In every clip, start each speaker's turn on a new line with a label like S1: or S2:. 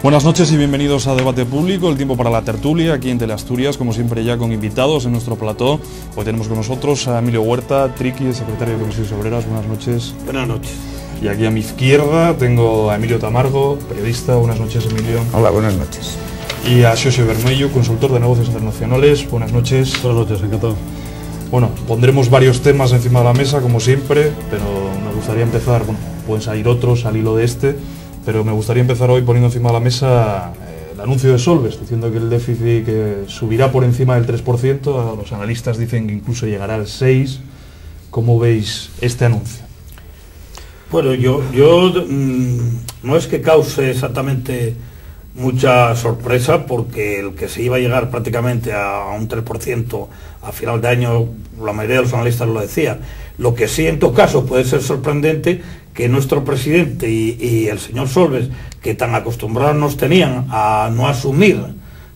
S1: Buenas noches y bienvenidos a Debate Público, el tiempo para la tertulia, aquí en TeleAsturias, como siempre ya con invitados en nuestro plató. Hoy tenemos con nosotros a Emilio Huerta, Triqui, secretario de Comisiones Obreras. Buenas noches.
S2: Buenas noches.
S1: Y aquí a mi izquierda tengo a Emilio Tamargo, periodista. Buenas noches, Emilio.
S3: Hola, buenas noches.
S1: Y a Xosé Bermello, consultor de negocios internacionales. Buenas noches.
S2: Buenas noches, encantado.
S1: Bueno, pondremos varios temas encima de la mesa, como siempre, pero me gustaría empezar, bueno, pueden salir otros al hilo de este, pero me gustaría empezar hoy poniendo encima de la mesa el anuncio de Solves, diciendo que el déficit que subirá por encima del 3%, los analistas dicen que incluso llegará al 6%. ¿Cómo veis este anuncio?
S2: Bueno, yo no es que cause exactamente mucha sorpresa, porque el que se iba a llegar prácticamente a un 3% a final de año, la mayoría de los analistas lo decía. Lo que sí, en todo caso, puede ser sorprendente que nuestro presidente y el señor Solves, que tan acostumbrados nos tenían a no asumir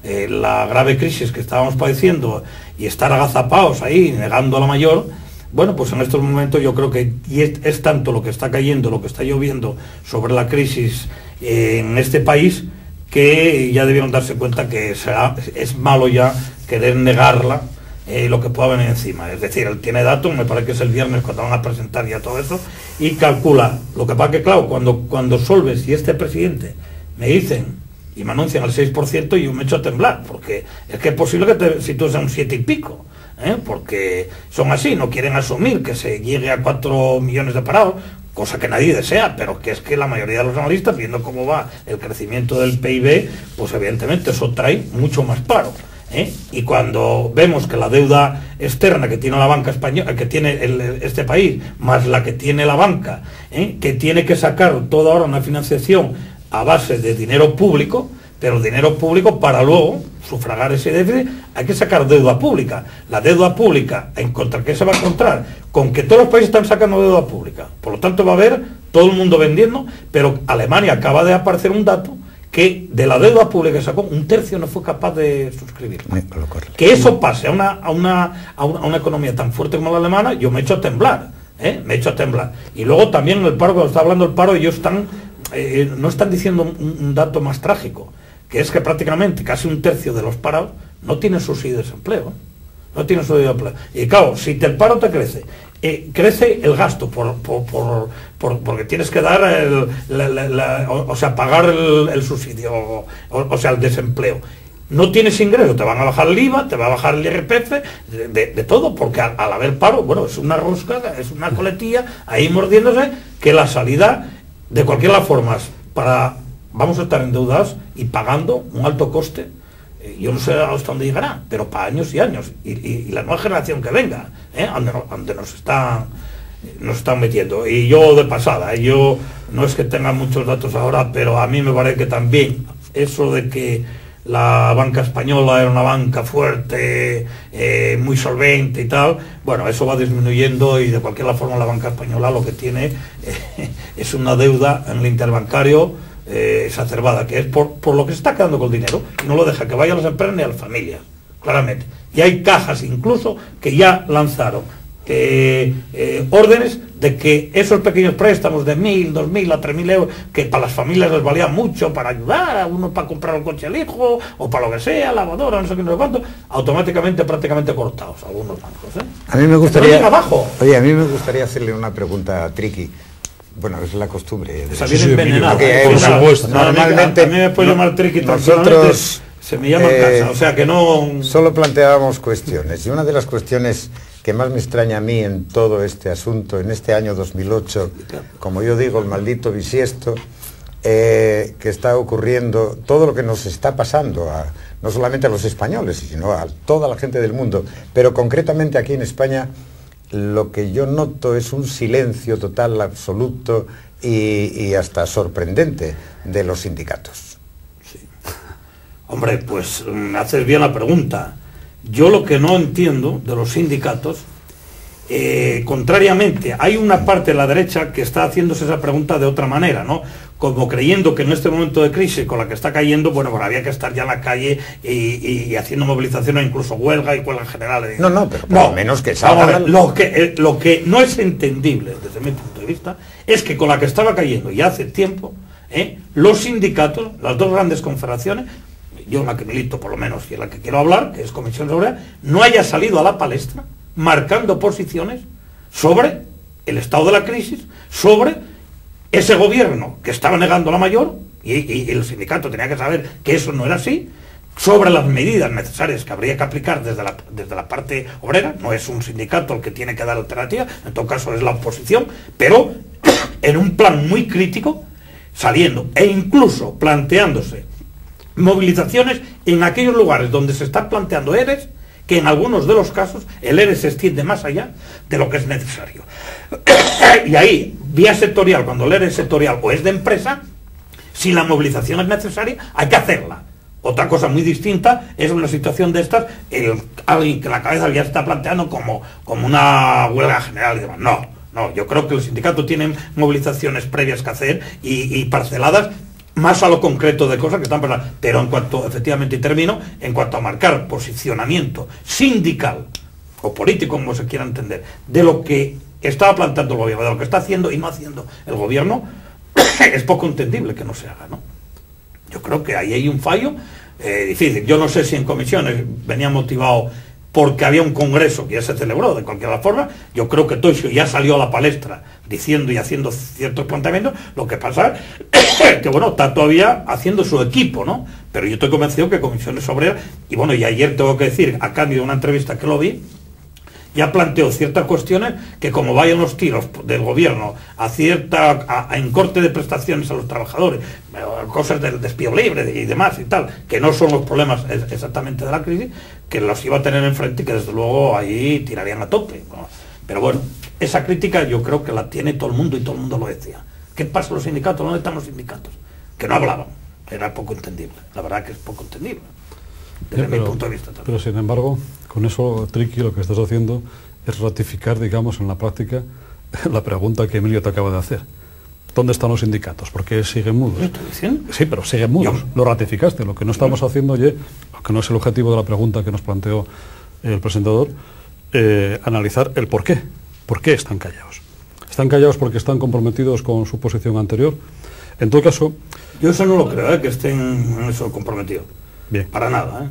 S2: la grave crisis que estábamos padeciendo y estar agazapados ahí, negando a la mayor, bueno, pues en estos momentos yo creo que es tanto lo que está cayendo, lo que está lloviendo sobre la crisis en este país, que ya debieron darse cuenta que es malo ya querer negarla, lo que pueda venir encima. Es decir, él tiene datos, me parece que es el viernes cuando van a presentar ya todo eso, y calcula. Lo que pasa que, claro, cuando Solves y este presidente me dicen y me anuncian el 6%, yo me echo a temblar, porque es que es posible que te sitúes a un 7 y pico, porque son así, no quieren asumir que se llegue a 4 millones de parados, cosa que nadie desea, pero que es que la mayoría de los analistas, viendo cómo va el crecimiento del PIB, pues evidentemente eso trae mucho más paro. Y cuando vemos que la deuda externa que tiene la banca española, que tiene este país, más la que tiene la banca, que tiene que sacar toda ahora una financiación a base de dinero público, pero dinero público para luego sufragar ese déficit, hay que sacar deuda pública. La deuda pública, ¿contra qué se va a encontrar? Con que todos los países están sacando deuda pública. Por lo tanto va a haber todo el mundo vendiendo, pero Alemania acaba de aparecer un dato que de la deuda pública que sacó, un tercio no fue capaz de suscribirla. Que eso pase a una economía tan fuerte como la alemana, yo me echo a temblar, me echo a temblar. Y luego también el paro, cuando está hablando del paro, ellos no están diciendo un dato más trágico, que es que prácticamente casi un tercio de los parados no tienen subsidio de desempleo. No tienen subsidio de empleo. Y claro, si el paro te crece, crece el gasto porque tienes que dar pagar el subsidio, o sea, el desempleo. No tienes ingreso, te van a bajar el IVA, te va a bajar el IRPF, de todo, porque al haber paro, bueno, es una rosca, es una coletilla ahí mordiéndose, que la salida, de cualquier forma, vamos a estar endeudados y pagando un alto coste. Yo no sé hasta dónde llegará, pero para años y años, y la nueva generación que venga, donde nos están metiendo. Y yo de pasada, yo no es que tenga muchos datos ahora, pero a mí me parece que también eso de que la banca española era una banca fuerte, muy solvente y tal, bueno, eso va disminuyendo, y de cualquier forma la banca española lo que tiene es una deuda en el interbancario exacerbada, que es por lo que se está quedando con el dinero, y no lo deja que vaya a las empresas ni a las familias, claramente. Y hay cajas incluso que ya lanzaron órdenes de que esos pequeños préstamos de 1.000, 2.000 a 3.000 euros, que para las familias les valía mucho para ayudar a uno, para comprar un coche al hijo, o para lo que sea, lavadora, no sé qué, no sé cuánto, automáticamente prácticamente cortados algunos bancos.
S3: A mí me gustaría,
S2: abajo.
S3: Oye, a mí me gustaría hacerle una pregunta a Triqui. Bueno, es la costumbre.
S2: Esa viene envenenada.
S3: Por supuesto.
S2: Normalmente a mí me puede llamar Triqui,
S3: nosotros
S2: se me llama casa, o sea que no.
S3: Solo planteábamos cuestiones, y una de las cuestiones que más me extraña a mí en todo este asunto, en este año 2008, como yo digo, el maldito bisiesto, que está ocurriendo, todo lo que nos está pasando, no solamente a los españoles, sino a toda la gente del mundo, pero concretamente aquí en España, lo que yo noto es un silencio total, absoluto y hasta sorprendente de los sindicatos.
S2: Sí. Hombre, pues haces bien la pregunta. Yo lo que no entiendo de los sindicatos, contrariamente, hay una parte de la derecha que está haciéndose esa pregunta de otra manera, ¿no? Como creyendo que en este momento de crisis con la que está cayendo, bueno, había que estar ya en la calle y haciendo movilizaciones, incluso huelga y huelga general.
S3: No, pero por lo menos que salga.
S2: Lo que no es entendible desde mi punto de vista es que con la que estaba cayendo ya hace tiempo, Los sindicatos, las dos grandes confederaciones, yo en la que milito por lo menos y en la que quiero hablar, que es Comisión Obrera, no haya salido a la palestra marcando posiciones sobre el estado de la crisis, sobre ese gobierno que estaba negando la mayor, y el sindicato tenía que saber que eso no era así, sobre las medidas necesarias que habría que aplicar desde la parte obrera. No es un sindicato el que tiene que dar alternativa, en todo caso es la oposición, pero en un plan muy crítico, saliendo e incluso planteándose movilizaciones en aquellos lugares donde se están planteando ERES, que en algunos de los casos el ERE se extiende más allá de lo que es necesario. Y ahí, vía sectorial, cuando el ERE es sectorial o es de empresa, si la movilización es necesaria, hay que hacerla. Otra cosa muy distinta es una situación de estas, alguien que la cabeza ya está planteando como una huelga general y demás. No, yo creo que los sindicatos tienen movilizaciones previas que hacer y parceladas más a lo concreto de cosas que están pasando. Pero en cuanto, efectivamente, y termino, en cuanto a marcar posicionamiento sindical o político, como se quiera entender, de lo que estaba planteando el gobierno, de lo que está haciendo y no haciendo el gobierno, es poco entendible que no se haga, ¿no? Yo creo que ahí hay un fallo difícil. Yo no sé si en comisiones venía motivado porque había un congreso que ya se celebró de cualquier forma. Yo creo que Toisio ya salió a la palestra diciendo y haciendo ciertos planteamientos. Lo que pasa es que, bueno, está todavía haciendo su equipo, ¿no? Pero yo estoy convencido que Comisiones Obreras, y bueno, y ayer tengo que decir, a cambio de una entrevista que lo vi, ya planteó ciertas cuestiones que, como vayan los tiros del gobierno en corte de prestaciones a los trabajadores, cosas del despido libre y demás y tal, que no son los problemas exactamente de la crisis, que los iba a tener enfrente y que desde luego ahí tirarían a tope, ¿no? Pero bueno, esa crítica yo creo que la tiene todo el mundo y todo el mundo lo decía. ¿Qué pasa con los sindicatos? ¿Dónde están los sindicatos? Que no hablaban. Era poco entendible. La verdad que es poco entendible. Desde mi punto de vista también.
S4: Pero sin embargo, con eso, Triqui, lo que estás haciendo es ratificar, digamos, en la práctica la pregunta que Emilio te acaba de hacer. ¿Dónde están los sindicatos? ¿Por qué siguen mudos?
S2: ¿Lo estoy diciendo?
S4: Sí, pero siguen mudos. Lo ratificaste. Lo que no estamos haciendo, aunque no es el objetivo de la pregunta que nos planteó el presentador, analizar el por qué. ¿Por qué están callados? ¿Están callados porque están comprometidos con su posición anterior? En todo caso...
S2: Yo eso no lo creo, que estén en eso comprometidos.
S4: Bien.
S2: Para nada,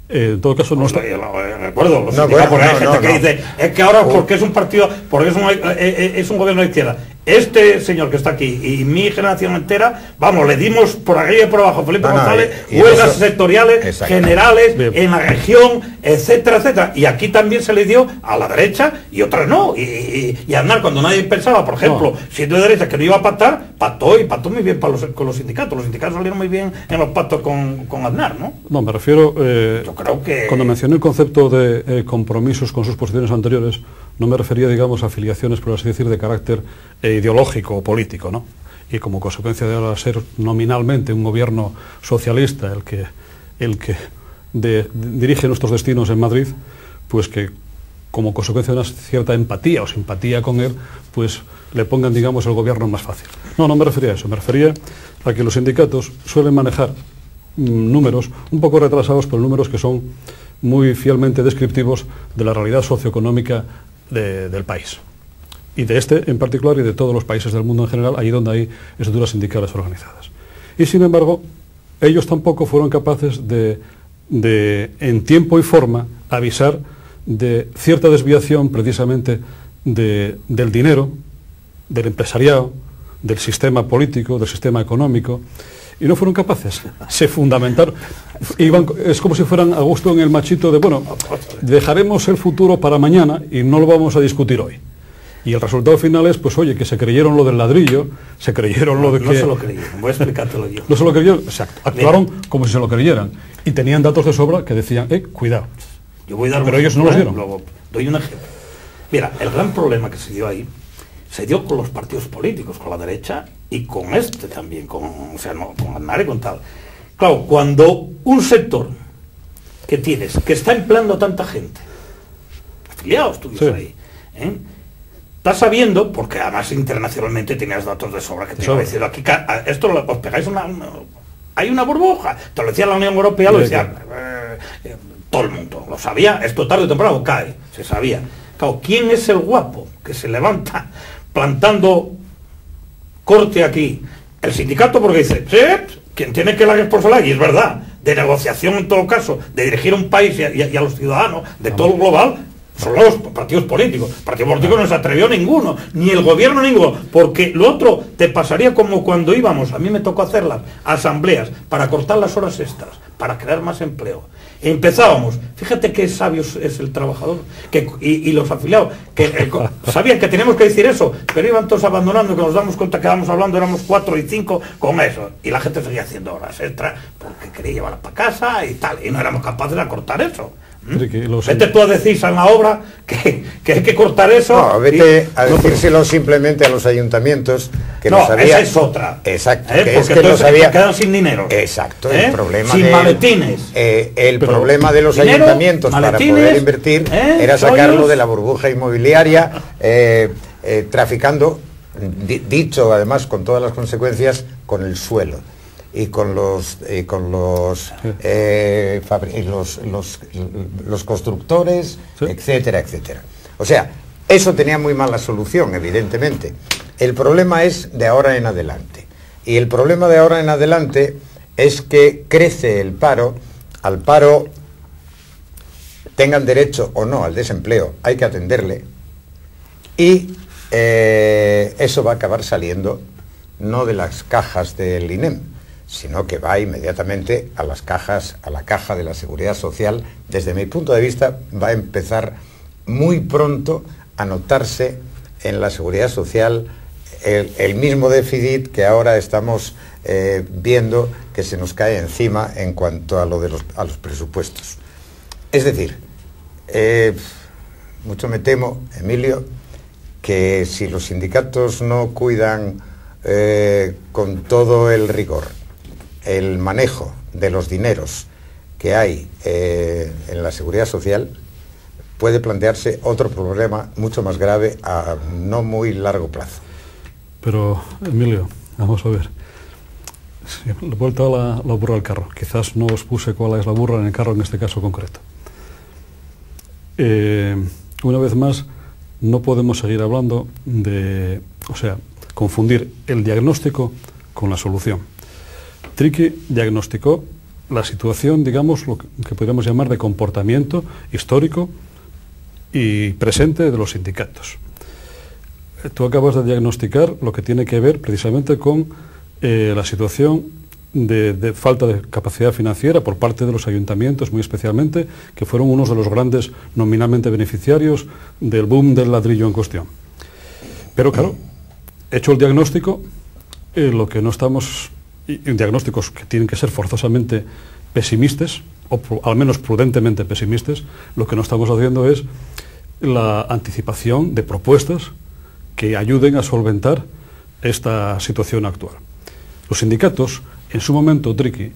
S4: en todo caso no está...
S2: recuerdo, los sindicatos, porque hay gente que dice, es que ahora porque es un partido, porque es un gobierno de izquierda. Este señor que está aquí y mi generación entera, vamos, le dimos por arriba y por abajo, Felipe González, huelgas sectoriales, exacto, generales, bien, en la región, etcétera, etcétera. Y aquí también se le dio a la derecha y otras no. Y Aznar, cuando nadie pensaba, por ejemplo, siendo de derecha que no iba a pactar, pactó y pactó muy bien con los sindicatos. Los sindicatos salieron muy bien en los pactos con Aznar, ¿no?
S4: No, me refiero...
S2: yo creo que...
S4: Cuando mencioné el concepto de compromisos con sus posiciones anteriores, no me refería, digamos, a afiliaciones, por así decir, de carácter ideológico o político, ¿no? Y como consecuencia de ahora ser nominalmente un gobierno socialista el que dirige nuestros destinos en Madrid, pues que como consecuencia de una cierta empatía o simpatía con él, pues le pongan, digamos, el gobierno más fácil. No me refería a eso, me refería a que los sindicatos suelen manejar números un poco retrasados, pero números que son muy fielmente descriptivos de la realidad socioeconómica del país. Y de este en particular y de todos los países del mundo en general, allí donde hay estructuras sindicales organizadas. Y sin embargo, ellos tampoco fueron capaces de en tiempo y forma, avisar de cierta desviación precisamente del dinero, del empresariado, del sistema político, del sistema económico, y no fueron capaces. Se fundamentaron. Es como si fueran a gusto en el machito de, bueno, dejaremos el futuro para mañana y no lo vamos a discutir hoy. Y el resultado final es, pues oye, que se creyeron lo del ladrillo, se creyeron lo de que...
S2: No se lo creyeron, voy a explicártelo yo.
S4: No se lo creyeron, exacto. Actuaron como si se lo creyeran. Y tenían datos de sobra que decían, cuidado.
S2: Yo voy a dar
S4: Pero ellos no los dieron.
S2: Doy un ejemplo. Mira, el gran problema que se dio ahí, se dio con los partidos políticos, con la derecha y con este también, con Aznar y con tal. Claro, cuando un sector que tienes, que está empleando a tanta gente, afiliados tuyos ahí, estás sabiendo, porque además internacionalmente tenías datos de sobra que te iba a decir, aquí esto os pegáis hay una burbuja, te lo decía la Unión Europea, lo decía todo el mundo, lo sabía, esto tarde o temprano cae, se sabía. Claro, ¿quién es el guapo que se levanta plantando corte aquí El sindicato porque dice, sí, quien tiene que la responsabilidad, y es verdad, de negociación en todo caso, de dirigir un país y a los ciudadanos, de todo lo global, son los partidos políticos. Partido político no se atrevió ninguno, ni el gobierno ninguno, porque lo otro te pasaría como cuando íbamos, a mí me tocó hacer las asambleas para cortar las horas extras, para crear más empleo. Empezábamos, fíjate qué sabio es el trabajador y los afiliados, que sabían que teníamos que decir eso, pero iban todos abandonando, que nos damos cuenta que estábamos hablando, éramos 4 y 5 con eso, y la gente seguía haciendo horas extras porque quería llevarlas para casa y tal, y no éramos capaces de acortar eso. Vete tú a decir en la obra que hay que cortar eso.
S3: No, vete a decírselo simplemente a los ayuntamientos que
S2: no,
S3: no sabían.
S2: Esa es otra.
S3: Exacto,
S2: que es que no sabía. Quedan sin dinero.
S3: Exacto, el problema
S2: sin maletines.
S3: El problema de los dinero, ayuntamientos para poder invertir era sacarlo de la burbuja inmobiliaria, traficando, dicho además con todas las consecuencias, con el suelo. Y con los constructores, sí, etcétera, etcétera. O sea, eso tenía muy mala solución, evidentemente. El problema es de ahora en adelante. Y el problema de ahora en adelante es que crece el paro. Al paro, tengan derecho o no al desempleo, hay que atenderle. Y eso va a acabar saliendo no de las cajas del INEM, sino que va inmediatamente a las cajas, a la caja de la Seguridad Social. Desde mi punto de vista, va a empezar muy pronto a notarse en la Seguridad Social el mismo déficit que ahora estamos viendo que se nos cae encima en cuanto a lo de a los presupuestos. Es decir, mucho me temo, Emilio, que si los sindicatos no cuidan con todo el rigor el manejo de los dineros que hay en la Seguridad Social, puede plantearse otro problema mucho más grave a no muy largo plazo.
S4: Pero, Emilio, vamos a ver. Sí, le he vuelto la burra al carro. Quizás no os puse cuál es la burra en el carro en este caso concreto. Una vez más, no podemos seguir hablando de... O sea, confundir el diagnóstico con la solución. Triqui diagnosticó la situación, digamos, lo que podríamos llamar de comportamiento histórico y presente de los sindicatos. Tú acabas de diagnosticar lo que tiene que ver precisamente con la situación de falta de capacidad financiera por parte de los ayuntamientos, muy especialmente, que fueron unos de los grandes nominalmente beneficiarios del boom del ladrillo en cuestión. Pero claro, hecho el diagnóstico, lo que no estamos... diagnósticos que tienen que ser forzosamente pesimistas, o al menos prudentemente pesimistas, lo que no estamos haciendo es la anticipación de propuestas que ayuden a solventar esta situación actual. Los sindicatos, en su momento, Triqui,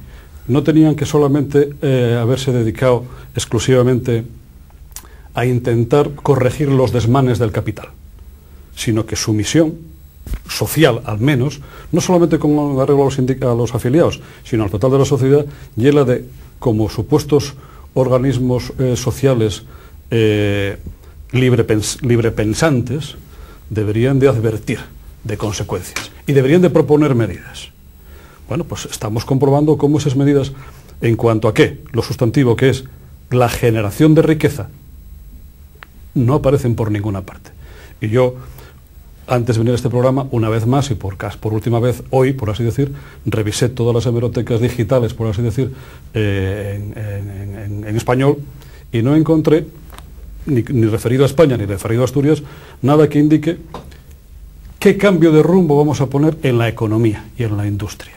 S4: no tenían que solamente haberse dedicado exclusivamente a intentar corregir los desmanes del capital, sino que su misión social, al menos, no solamente con arreglo a los afiliados, sino al total de la sociedad, llena de, como supuestos organismos sociales librepensantes, deberían de advertir de consecuencias y deberían de proponer medidas. Bueno, pues estamos comprobando cómo esas medidas, en cuanto a qué, lo sustantivo que es la generación de riqueza, no aparecen por ninguna parte. Y yo, antes de venir a este programa, una vez más y por última vez hoy, por así decir, revisé todas las hemerotecas digitales, por así decir, en español, y no encontré, ni referido a España ni referido a Asturias, nada que indique qué cambio de rumbo vamos a poner en la economía y en la industria.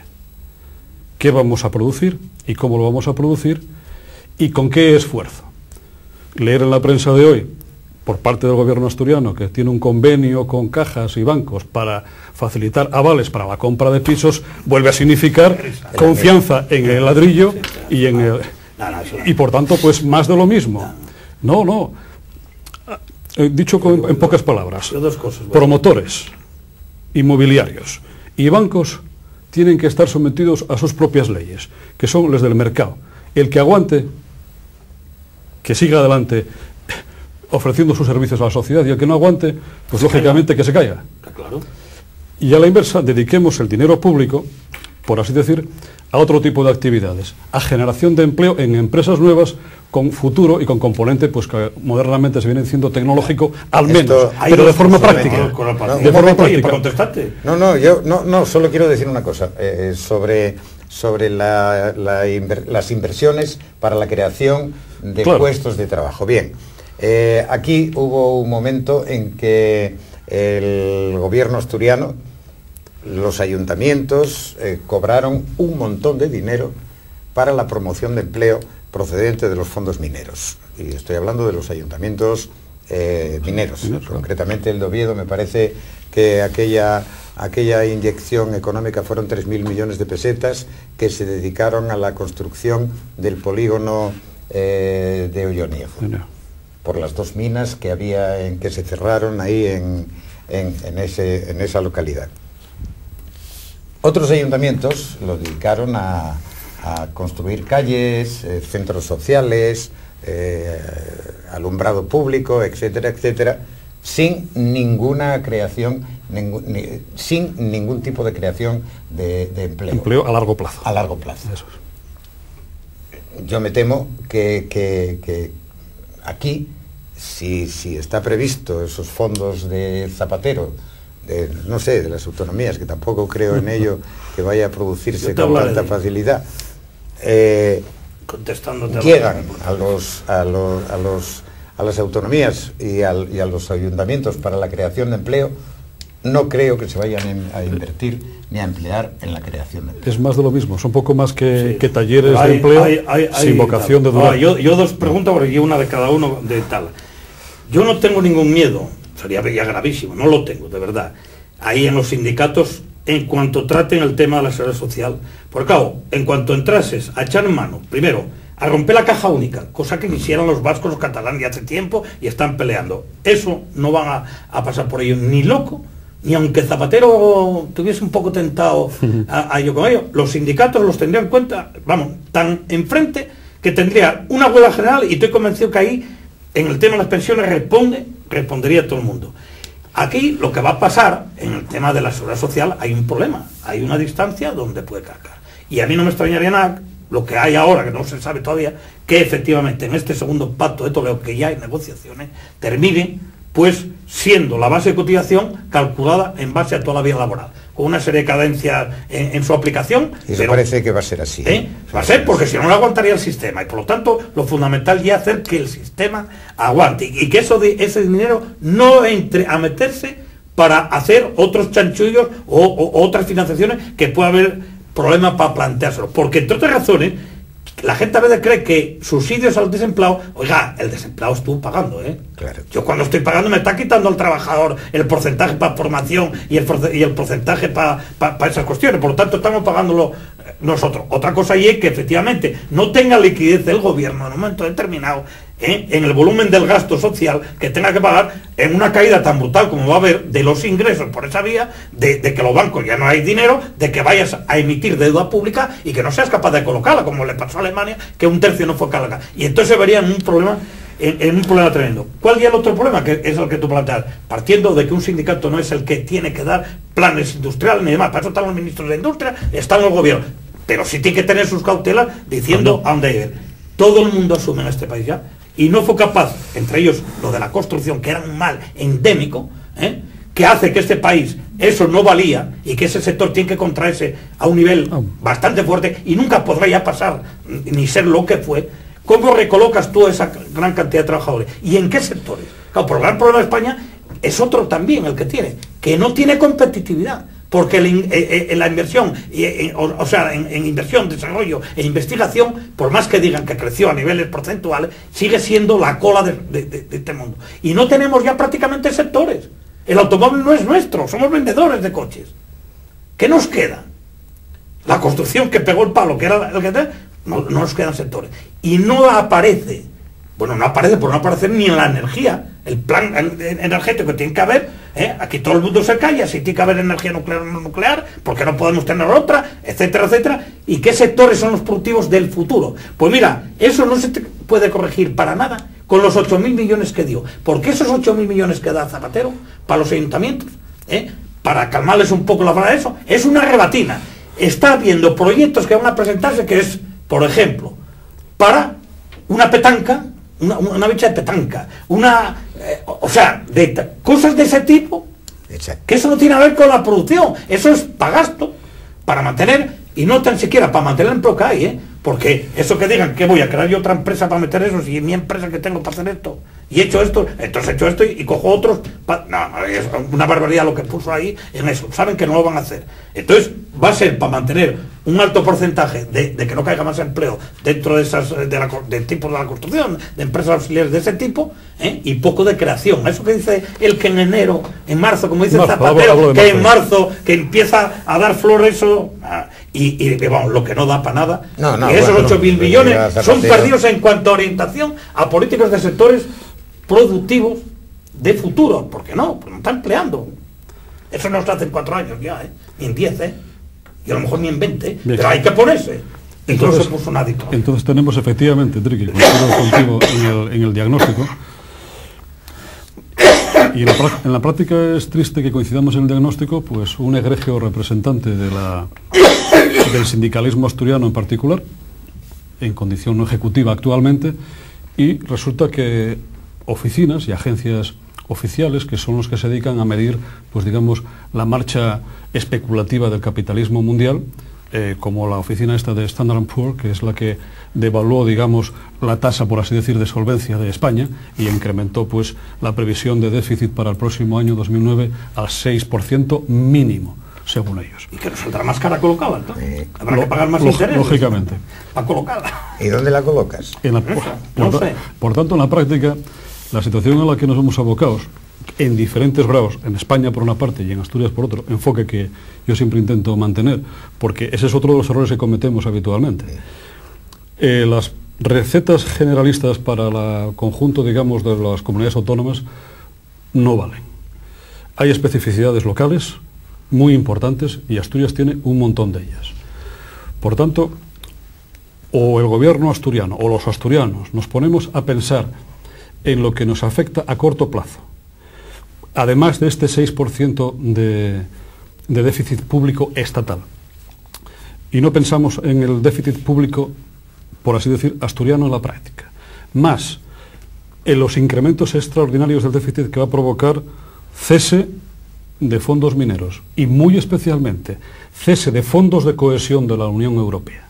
S4: ¿Qué vamos a producir y cómo lo vamos a producir y con qué esfuerzo? Leer en la prensa de hoy, por parte del gobierno asturiano, que tiene un convenio con cajas y bancos para facilitar avales para la compra de pisos, vuelve a significar confianza en el ladrillo y por tanto, pues más de lo mismo. No. Dicho en pocas palabras, promotores inmobiliarios y bancos tienen que estar sometidos a sus propias leyes, que son las del mercado. El que aguante, que siga adelante ofreciendo sus servicios a la sociedad, y el que no aguante, pues lógicamente que se caiga.
S2: Claro.
S4: y a la inversa dediquemos el dinero público, por así decir, a otro tipo de actividades, a generación de empleo en empresas nuevas con futuro y con componente pues que modernamente se viene diciendo tecnológico, al menos, pero de forma práctica.
S2: De forma práctica. Para contestarte.
S3: No, solo quiero decir una cosa sobre las inversiones para la creación de puestos de trabajo. Bien, aquí hubo un momento en que el gobierno asturiano, los ayuntamientos cobraron un montón de dinero para la promoción de empleo procedente de los fondos mineros. Y estoy hablando de los ayuntamientos mineros. Concretamente el de Oviedo, me parece que aquella inyección económica fueron 3.000 millones de pesetas que se dedicaron a la construcción del polígono de Olloniego, por las 2 minas que había que se cerraron ahí en esa localidad. Otros ayuntamientos lo dedicaron a construir calles, centros sociales, alumbrado público, etcétera, etcétera, sin ninguna creación, sin ningún tipo de creación de empleo.
S4: Empleo a largo plazo.
S3: A largo plazo.
S4: Eso es.
S3: Yo me temo que aquí, si está previsto esos fondos de Zapatero, no sé, de las autonomías, que tampoco creo en ello que vaya a producirse con tanta facilidad, llegan a las autonomías y a los ayuntamientos para la creación de empleo, no creo que se vayan a invertir ni a emplear en la creación de empleo.
S4: Es más de lo mismo, son poco más que talleres de empleo sin vocación de durar.
S2: Yo 2 preguntas, porque yo una de cada uno de tal. Yo no tengo ningún miedo, sería ya gravísimo, no lo tengo, de verdad, ahí en los sindicatos, en cuanto traten el tema de la seguridad social. Porque claro, en cuanto entrases a echar en mano, primero, a romper la caja única, cosa que quisieran los vascos, los catalanes ya hace tiempo y están peleando. Eso no van a pasar por ello ni loco, ni aunque Zapatero tuviese un poco tentado a ello con ello. Los sindicatos los tendrían en cuenta, vamos, tan enfrente que tendría una huelga general, y estoy convencido que ahí, en el tema de las pensiones, respondería todo el mundo. Aquí lo que va a pasar, en el tema de la seguridad social, hay un problema, hay una distancia donde puede cargar. Y a mí no me extrañaría nada, lo que hay ahora, que no se sabe todavía, que efectivamente en este segundo pacto de Toledo, que ya hay negociaciones, termine pues siendo la base de cotización calculada en base a toda la vida laboral, con una serie de cadencias en su aplicación.
S3: Y eso parece que va a ser así.
S2: Va a ser, porque si no, no aguantaría el sistema, y por lo tanto lo fundamental ya es hacer que el sistema aguante, y que ese dinero no entre a meterse para hacer otros chanchullos o otras financiaciones que pueda haber problemas para planteárselo, porque entre otras razones la gente a veces cree que subsidios al desempleado, oiga, el desempleado estuvo pagando,
S3: Claro.
S2: Yo cuando estoy pagando me está quitando al trabajador el porcentaje para formación y el porcentaje para esas cuestiones, por lo tanto estamos pagándolo nosotros. Otra cosa es que efectivamente no tenga liquidez el gobierno en un momento determinado, en el volumen del gasto social que tenga que pagar, en una caída tan brutal como va a haber de los ingresos por esa vía, de que los bancos ya no hay dinero, de que vayas a emitir deuda pública y que no seas capaz de colocarla, como le pasó a Alemania, que 1/3 no fue cargada. Y entonces se vería en un problema tremendo. ¿Cuál ya el otro problema? Que es el que tú planteas, partiendo de que un sindicato no es el que tiene que dar planes industriales ni demás, para eso están los ministros de Industria, están los gobiernos, pero sí tiene que tener sus cautelas diciendo a dónde ir. Todo el mundo asume en este país ya, y no fue capaz, entre ellos lo de la construcción, que era un mal endémico, que hace que este país eso no valía, y que ese sector tiene que contraerse a un nivel bastante fuerte, y nunca podrá ya pasar ni ser lo que fue. ¿Cómo recolocas tú esa gran cantidad de trabajadores? ¿Y en qué sectores? Claro, pero el gran problema de España es otro también el que tiene, que no tiene competitividad, porque en la inversión, en inversión, desarrollo e investigación, por más que digan que creció a niveles porcentuales, sigue siendo la cola de este mundo. Y no tenemos ya prácticamente sectores. El automóvil no es nuestro, somos vendedores de coches. ¿Qué nos queda? La construcción, que pegó el palo, que era el que no nos quedan sectores. Y no aparece, bueno, no aparece por no aparecer ni en la energía, el plan energético que tiene que haber, aquí todo el mundo se calla, si tiene que haber energía nuclear o no nuclear, porque no podemos tener otra, etcétera, etcétera. ¿Y qué sectores son los productivos del futuro? Pues mira, eso no se puede corregir para nada con los 8.000 millones que dio, porque esos 8.000 millones que da Zapatero para los ayuntamientos, para calmarles un poco la vara de eso, es una rebatina. Está habiendo proyectos que van a presentarse que es, por ejemplo, para una petanca, una bicha de petanca, o sea, cosas de ese tipo, que eso no tiene que ver con la producción, eso es para gasto, para mantener, y no tan siquiera para mantener el empleo que hay, porque eso que digan que voy a crear yo otra empresa para meter eso, si mi empresa que tengo para hacer esto, y he hecho esto, entonces he hecho esto y cojo otros, no, es una barbaridad lo que puso ahí en eso, saben que no lo van a hacer. Entonces va a ser para mantener un alto porcentaje de que no caiga más empleo dentro de esas del tipo de la construcción, de empresas auxiliares de ese tipo, y poco de creación. Eso que dice el que en enero, en marzo, como dice Zapatero, que en marzo que empieza a dar flores eso, y vamos, lo que no da para nada, que esos 8.000 millones son perdidos en cuanto a orientación a políticas de sectores productivos de futuro, porque no está empleando. Eso no se hace en 4 años ya, ni en 10, y a lo mejor ni en 20, bien, pero hay que ponerse. Entonces, no se puso nadie.
S4: Entonces tenemos efectivamente, Enrique, coincido contigo en el diagnóstico. Y en la práctica es triste que coincidamos en el diagnóstico, pues un egregio representante del sindicalismo asturiano en particular, en condición no ejecutiva actualmente, y resulta que oficinas y agencias oficiales, que son los que se dedican a medir, pues digamos, la marcha especulativa del capitalismo mundial, como la oficina esta de Standard & Poor's, que es la que devaluó, digamos, la tasa, por así decir, de solvencia de España y incrementó, pues, la previsión de déficit para el próximo año 2009 al 6% mínimo, según ellos.
S2: ¿Y que nos saldrá más cara colocarla, entonces? ¿Habrá que pagar más intereses?
S4: Lógicamente.
S2: ¿Para colocarla?
S3: ¿Y dónde la colocas?
S4: Por tanto, en la práctica, la situación a la que nos hemos abocado, en diferentes grados, en España por una parte y en Asturias por otro, enfoque que yo siempre intento mantener, porque ese es otro de los errores que cometemos habitualmente. Las recetas generalistas para el conjunto, digamos, de las comunidades autónomas no valen. Hay especificidades locales muy importantes y Asturias tiene un montón de ellas. Por tanto, o el gobierno asturiano o los asturianos nos ponemos a pensar en lo que nos afecta a corto plazo, además de este 6% de déficit público estatal, y no pensamos en el déficit público, por así decir, asturiano en la práctica, más en los incrementos extraordinarios del déficit que va a provocar cese de fondos mineros y muy especialmente cese de fondos de cohesión de la Unión Europea.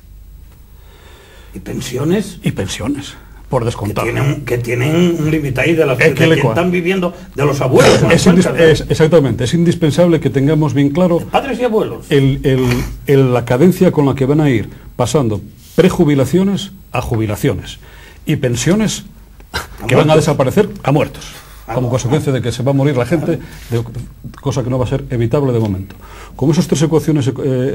S2: ¿Y pensiones?
S4: Y pensiones, por descontado.
S2: Que tienen un límite ahí de las que están viviendo de los abuelos.
S4: Exactamente, es indispensable que tengamos bien claro
S2: de padres y abuelos
S4: la cadencia con la que van a ir pasando prejubilaciones a jubilaciones y pensiones que van a desaparecer a muertos, como consecuencia de que se va a morir la gente, cosa que no va a ser evitable de momento. Con esas tres ecuaciones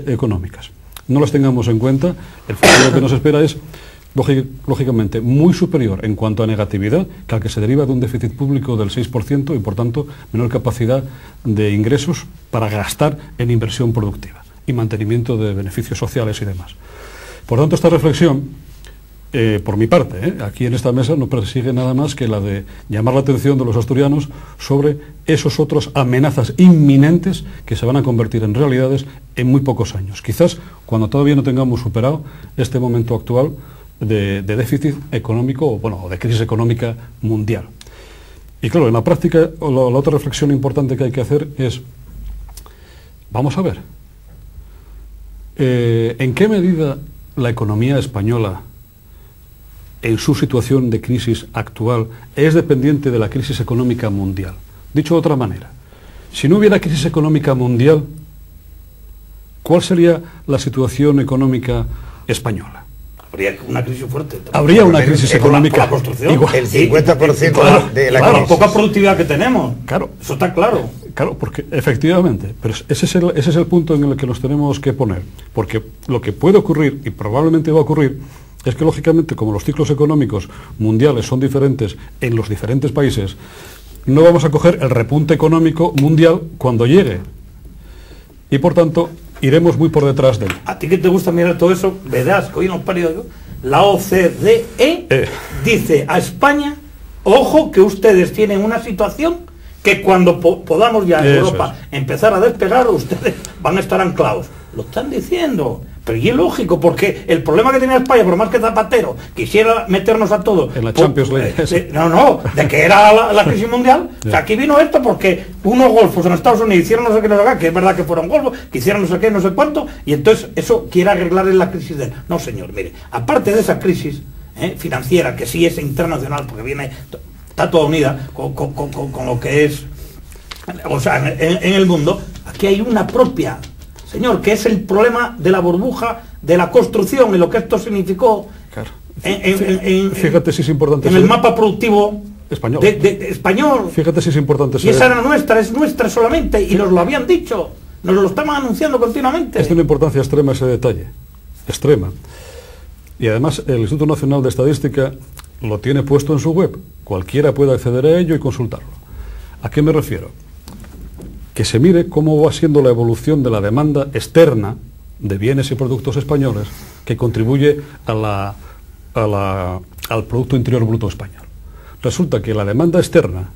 S4: económicas no las tengamos en cuenta, el futuro que nos espera es lógicamente muy superior en cuanto a negatividad que al que se deriva de un déficit público del 6% y por tanto menor capacidad de ingresos para gastar en inversión productiva y mantenimiento de beneficios sociales y demás. Por tanto, esta reflexión, por mi parte, aquí en esta mesa no persigue nada más que la de llamar la atención de los asturianos sobre esos otros amenazas inminentes que se van a convertir en realidades en muy pocos años. Quizás cuando todavía no tengamos superado este momento actual de déficit económico o de crisis económica mundial. Y claro, en la práctica, la otra reflexión importante que hay que hacer es, vamos a ver, ¿en qué medida la economía española, en su situación de crisis actual, es dependiente de la crisis económica mundial? Dicho de otra manera, si no hubiera crisis económica mundial, ¿cuál sería la situación económica española?
S2: Habría una crisis fuerte.
S4: Habría una crisis económica.
S2: La construcción.
S4: Igual,
S3: el 50% de la crisis.
S2: La poca productividad que tenemos.
S4: Claro.
S2: Eso está claro.
S4: Claro, porque efectivamente, pero ese es el punto en el que nos tenemos que poner. Porque lo que puede ocurrir, y probablemente va a ocurrir, es que lógicamente, como los ciclos económicos mundiales son diferentes en los diferentes países, no vamos a coger el repunte económico mundial cuando llegue. Y por tanto, iremos muy por detrás de él.
S2: A ti que te gusta mirar todo eso, verás que hoy en los periódicos la OCDE dice a España, ojo que ustedes tienen una situación que cuando podamos ya en Europa empezar a despegar, ustedes van a estar anclados. Lo están diciendo. Pero y es lógico, porque el problema que tenía España, por más que Zapatero quisiera meternos a todos
S4: en la Champions League,
S2: de que era la crisis mundial, o sea, aquí vino esto porque unos golfos en Estados Unidos hicieron no sé qué, no sé qué, que es verdad que fueron golfos, que hicieron no sé qué, no sé cuánto, y entonces eso quiere arreglar en la crisis de... No, señor, mire, aparte de esa crisis financiera, que sí es internacional, porque viene, está toda unida con lo que es, o sea, en el mundo, aquí hay una propia... Señor, que es el problema de la burbuja, de la construcción y lo que esto significó.
S4: Claro. Fíjate si es importante
S2: en el mapa productivo
S4: español.
S2: Español.
S4: Fíjate si es importante.
S2: Y esa era nuestra, es nuestra solamente, y nos lo habían dicho, nos lo estaban anunciando continuamente.
S4: Es de una importancia extrema ese detalle, extrema. Y además el Instituto Nacional de Estadística lo tiene puesto en su web. Cualquiera puede acceder a ello y consultarlo. ¿A qué me refiero? Que se mire cómo va siendo la evolución de la demanda externa de bienes y productos españoles que contribuye al Producto Interior Bruto español. Resulta que la demanda externa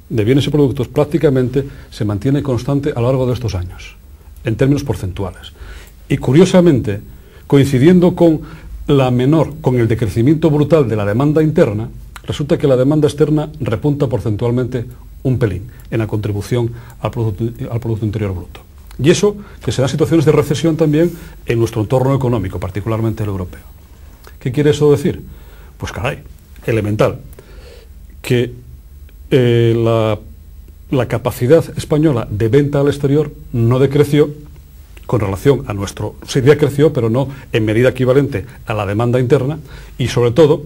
S4: de bienes y productos prácticamente se mantiene constante a lo largo de estos años, en términos porcentuales. Y curiosamente, coincidiendo con el decrecimiento brutal de la demanda interna, resulta que la demanda externa repunta porcentualmente un pelín en la contribución al Producto Interior Bruto. Y eso que se dan situaciones de recesión también en nuestro entorno económico, particularmente el europeo. ¿Qué quiere eso decir? Pues caray, elemental, que la capacidad española de venta al exterior no decreció con relación a nuestro... Sí, decreció, pero no en medida equivalente a la demanda interna, y sobre todo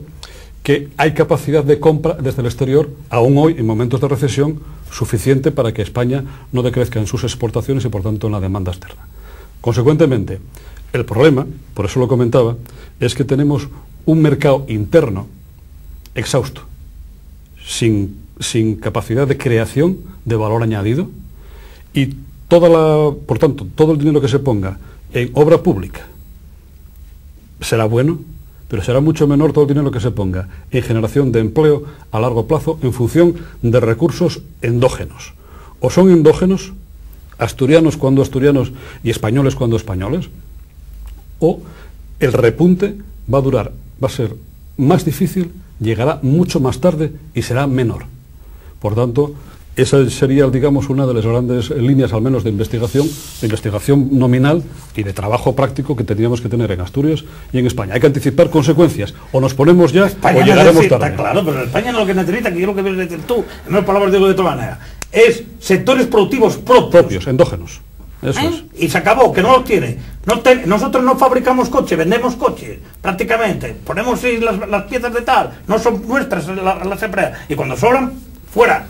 S4: que hay capacidad de compra desde el exterior, aún hoy, en momentos de recesión, suficiente para que España no decrezca en sus exportaciones y, por tanto, en la demanda externa. Consecuentemente, el problema, por eso lo comentaba, es que tenemos un mercado interno exhausto, sin capacidad de creación de valor añadido, y por tanto, todo el dinero que se ponga en obra pública será bueno, pero será mucho menor todo el dinero que se ponga en generación de empleo a largo plazo en función de recursos endógenos. O son endógenos, asturianos cuando asturianos y españoles cuando españoles, o el repunte va a ser más difícil, llegará mucho más tarde y será menor. Por tanto, esa sería, digamos, una de las grandes líneas, al menos, de investigación nominal y de trabajo práctico que tendríamos que tener en Asturias y en España. Hay que anticipar consecuencias. O nos ponemos ya
S2: España
S4: o llegaremos tarde.
S2: Claro, pero España no lo que necesita, que yo lo que vienes a decir tú, en otras palabras digo de otra manera, es sectores productivos propios,
S4: endógenos. Eso es.
S2: Y se acabó, que no los tiene. Nosotros no fabricamos coches, vendemos coches, prácticamente. Ponemos las piezas de tal, no son nuestras las empresas. Y cuando sobran, fuera.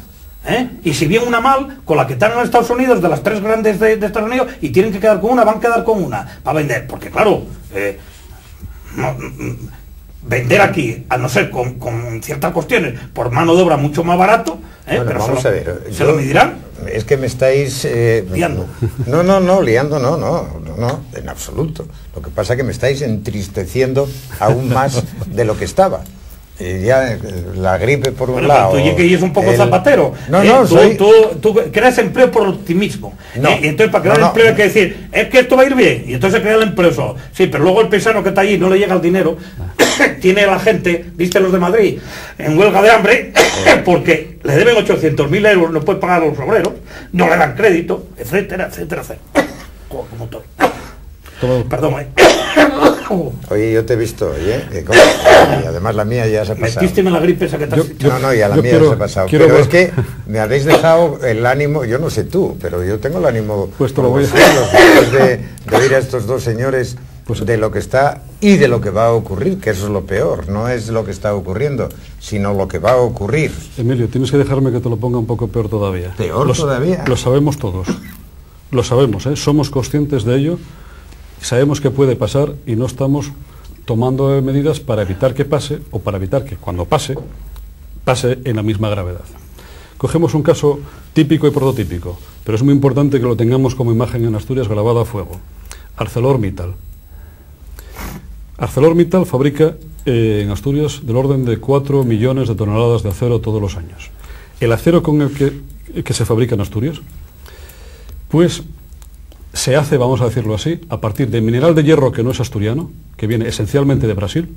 S2: Y si viene una mal, con la que están en Estados Unidos, de las tres grandes de Estados Unidos, y tienen que quedar con una, van a quedar con una para vender, porque claro, vender aquí, a no ser con ciertas cuestiones, por mano de obra mucho más barato,
S3: bueno,
S2: pero
S3: vamos a ver,
S2: ¿se lo medirán?
S3: Es que me estáis...
S2: liando.
S3: Liando no, en absoluto. Lo que pasa es que me estáis entristeciendo aún más de lo que estaba. Ya la gripe por un lado.
S2: Tú que es un poco zapatero. Tú creas empleo por optimismo. Y entonces para crear empleo hay que decir, es que esto va a ir bien. Y entonces se crea el empleo solo. Sí, pero luego el paisano que está allí no le llega el dinero. Tiene la gente, viste los de Madrid, en huelga de hambre, porque le deben 800.000 euros, no puede pagar a los obreros, no le dan crédito, etcétera, etcétera, etcétera. Como todo. Perdón,
S3: Oye, yo te he visto, y además la mía ya se ha pasado.
S2: Metísteme la gripe esa que te has dicho.
S3: No, ya la mía ya se ha pasado. Pero es que me habéis dejado el ánimo, yo no sé tú, pero yo tengo el ánimo
S4: pues te lo voy a
S3: después de oír a estos dos señores de lo que está y de lo que va a ocurrir, que eso es lo peor, no es lo que está ocurriendo, sino lo que va a ocurrir.
S4: Emilio, tienes que dejarme que te lo ponga un poco peor todavía.
S3: ¿Peor todavía?
S4: Lo sabemos todos, lo sabemos, somos conscientes de ello. Sabemos que puede pasar y no estamos tomando medidas para evitar que pase o para evitar que cuando pase en la misma gravedad. Cogemos un caso típico y prototípico, pero es muy importante que lo tengamos como imagen en Asturias grabada a fuego. ArcelorMittal. ArcelorMittal fabrica en Asturias del orden de 4 millones de toneladas de acero todos los años. El acero con el que que se fabrica en Asturias, pues se hace, vamos a decirlo así, a partir de mineral de hierro que no es asturiano, que viene esencialmente de Brasil,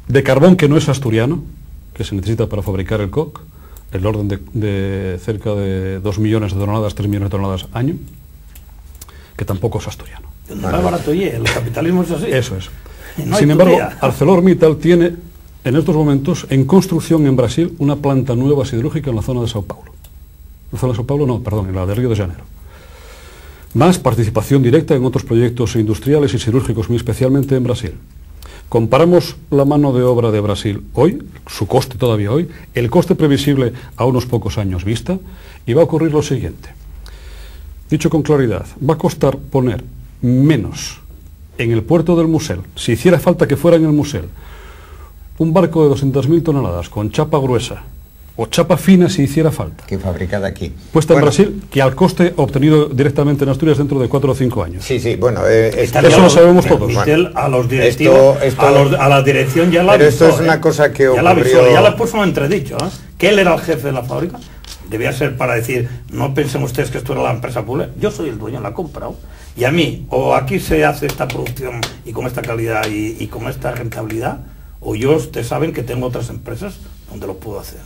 S4: de carbón que no es asturiano, que se necesita para fabricar el coque, el orden de cerca de 2 millones de toneladas, 3 millones de toneladas año, que tampoco es asturiano.
S2: Más barato y el capitalismo es así.
S4: Eso es.
S2: No
S4: Sin embargo, ArcelorMittal tiene en estos momentos en construcción en Brasil una planta nueva siderúrgica en la zona de Sao Paulo. En la zona de Sao Paulo, no, perdón, en la de Río de Janeiro. Más participación directa en otros proyectos industriales y siderúrgicos, muy especialmente en Brasil. Comparamos la mano de obra de Brasil hoy, su coste todavía hoy, el coste previsible a unos pocos años vista, y va a ocurrir lo siguiente. Dicho con claridad, va a costar poner menos en el puerto del Musel, si hiciera falta que fuera en el Musel, un barco de 200.000 toneladas con chapa gruesa o chapa fina si hiciera falta.
S3: Que fabricada aquí.
S4: Puesta en Brasil, que al coste obtenido directamente en Asturias dentro de 4 o 5 años.
S3: Sí, sí, bueno,
S4: eso lo sabemos todos.
S2: A los directivos, a la dirección ya la
S3: pero
S2: avisó.
S3: Esto es una cosa que
S2: ya la
S3: ocurrió...
S2: avisó, ya la puso en entredicho, ¿eh? Que él era el jefe de la fábrica. Debía ser para decir, no pensen ustedes que esto era la empresa pública. Yo soy el dueño, la he comprado. Y a mí, o aquí se hace esta producción y con esta calidad y con esta rentabilidad, o yo, ustedes saben que tengo otras empresas donde lo puedo hacer.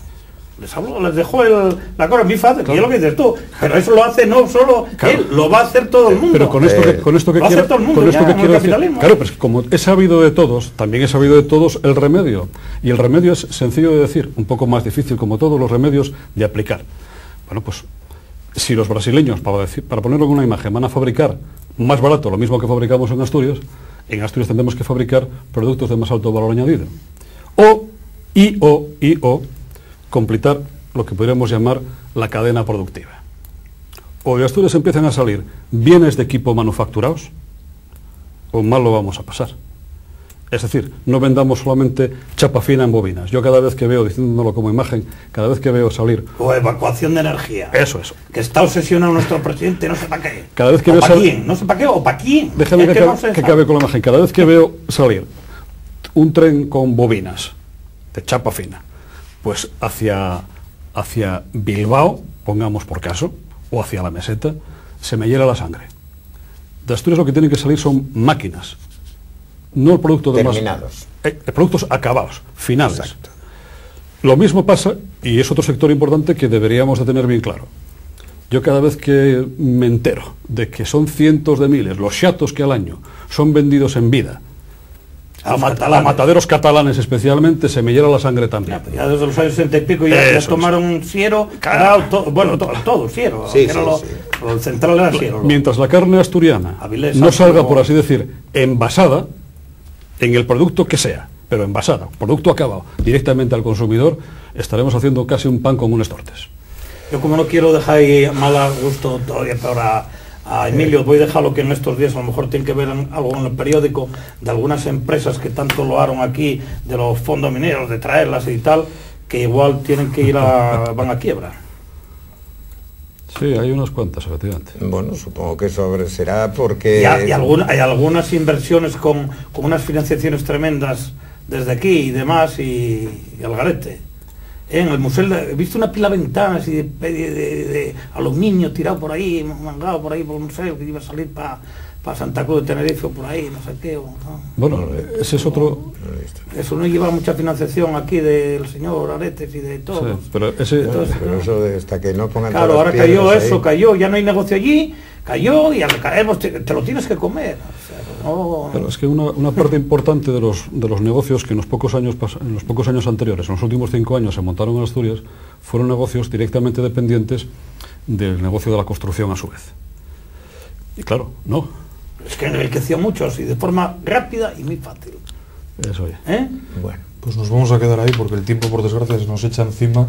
S2: Les dejo la cosa muy fácil, claro. Que es lo que dices tú, pero eso lo hace no solo claro. Él, lo va a hacer todo el mundo.
S4: Pero con esto que quiero decir, claro, pues como he sabido de todos, también he sabido de todos el remedio, y el remedio es sencillo de decir, un poco más difícil como todos los remedios de aplicar. Bueno, pues si los brasileños, para ponerlo en una imagen, van a fabricar más barato lo mismo que fabricamos en Asturias tendremos que fabricar productos de más alto valor añadido. O completar lo que podríamos llamar la cadena productiva. O de Asturias empiezan a salir bienes de equipo manufacturados, o mal lo vamos a pasar. Es decir, no vendamos solamente chapa fina en bobinas. Yo cada vez que veo, diciéndolo como imagen, cada vez que veo salir...
S2: O evacuación de energía.
S4: Eso.
S2: Que está obsesionado nuestro presidente, no sé para qué.
S4: Cada vez que veo
S2: salir... No sé para qué, o para quién.
S4: Déjame que acabe con la imagen. Cada vez que veo salir un tren con bobinas de chapa fina, pues hacia Bilbao, pongamos por caso, o hacia la meseta, se me hiela la sangre. De Asturias lo que tienen que salir son máquinas, no el producto de
S3: terminados.
S4: Productos acabados, finales.
S3: Exacto.
S4: Lo mismo pasa, y es otro sector importante que deberíamos de tener bien claro. Yo cada vez que me entero de que son cientos de miles los chatos que al año son vendidos en vida, a mataderos catalanes especialmente, se me hiela la sangre también.
S2: Ya desde los años 60 y pico ya tomaron siero, todo siero.
S3: Sí,
S2: el central era siero.
S4: Mientras la carne asturiana no salga, por así decir, envasada, en el producto que sea, pero envasada, producto acabado, directamente al consumidor, estaremos haciendo casi un pan con unos tortes.
S2: Yo como no quiero dejar ahí mal a gusto todavía para a Emilio, voy a dejarlo que en estos días a lo mejor tiene que ver algo en el periódico de algunas empresas que tanto loaron aquí, de los fondos mineros, de traerlas y tal, que igual tienen que van a quiebra.
S4: Sí, hay unas cuantas, efectivamente.
S3: Bueno, supongo que eso será porque...
S2: Y hay algunas inversiones con unas financiaciones tremendas desde aquí y demás, y al garete. En el museo he visto una pila de ventanas y de aluminio tirado por ahí, mangado por ahí por el museo, que iba a salir para Santa Cruz de Tenerife o por ahí, no sé qué. ¿no?
S4: Bueno, ese es otro...
S2: Eso no lleva mucha financiación aquí del señor Aretes y de todos.
S4: Sí, pero
S3: pero eso hasta que no pongan...
S2: Claro, ahora cayó eso, cayó, ya no hay negocio allí, cayó y al caemos te lo tienes que comer. O sea, no...
S4: Pero es que una parte importante de los negocios que en los pocos años anteriores, en los últimos 5 años se montaron en Asturias, fueron negocios directamente dependientes del negocio de la construcción a su vez. Y claro, no.
S2: Es que enriqueció mucho así, de forma rápida y muy fácil.
S4: Eso ya.
S1: Bueno, pues nos vamos a quedar ahí porque el tiempo, por desgracia, se nos echa encima.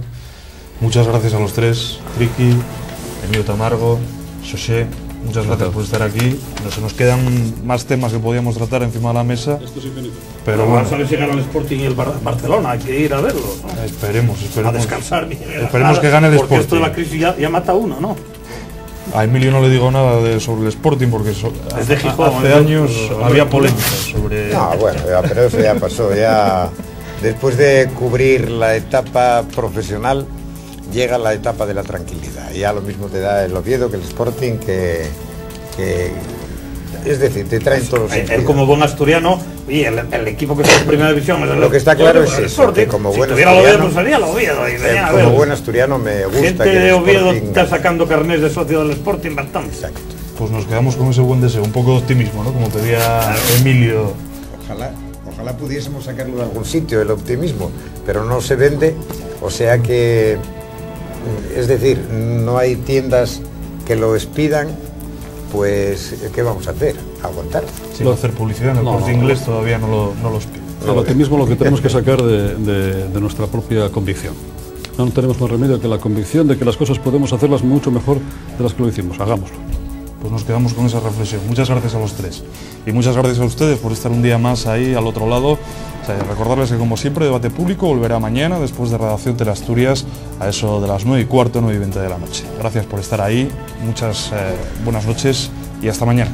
S1: Muchas gracias a los tres, Ricky, Emilio Tamargo, Xosé, muchas gracias por estar aquí. Se nos quedan más temas que podíamos tratar encima de la mesa.
S4: Esto es infinito.
S2: Pero bueno, vamos a ver si gana el Sporting y el Barcelona, hay que ir a verlo, ¿no?
S1: Esperemos.
S2: A descansar.
S1: Esperemos que gane el Sporting.
S2: Porque esto de la crisis ya mata a uno, ¿no?
S1: A Emilio no le digo nada sobre el Sporting porque
S2: de Gijón,
S1: hace años había polémica sobre...
S3: No, bueno, pero eso ya pasó, ya después de cubrir la etapa profesional, llega la etapa de la tranquilidad. Ya lo mismo te da el Oviedo que el Sporting, es decir, te traen todos los sentidos.
S2: Él como buen asturiano, y el equipo que está en primera división es
S3: lo que está claro es eso, que como buen asturiano me gusta
S2: gente
S3: que el
S2: de Oviedo
S3: Sporting
S2: está sacando carnés de socio del Sporting bastante.
S3: Exacto.
S1: Pues nos quedamos con ese buen deseo, un poco de optimismo, ¿no? Como pedía Emilio.
S3: Ojalá pudiésemos sacarlo de algún sitio, el optimismo, pero no se vende, o sea que, es decir, no hay tiendas que lo expidan, pues, ¿qué vamos a hacer? Aguantar.
S1: Si va a hacer publicidad en el Corte Inglés todavía no los pide.
S4: El optimismo lo que tenemos que sacar de nuestra propia convicción. No tenemos más remedio que la convicción de que las cosas podemos hacerlas mucho mejor de las que lo hicimos. Hagámoslo.
S1: Pues nos quedamos con esa reflexión. Muchas gracias a los tres. Y muchas gracias a ustedes por estar un día más ahí al otro lado. O sea, recordarles que, como siempre, Debate Público volverá mañana después de redacción TeleAsturias a eso de las 9:15, 9:20 de la noche. Gracias por estar ahí. Muchas buenas noches y hasta mañana.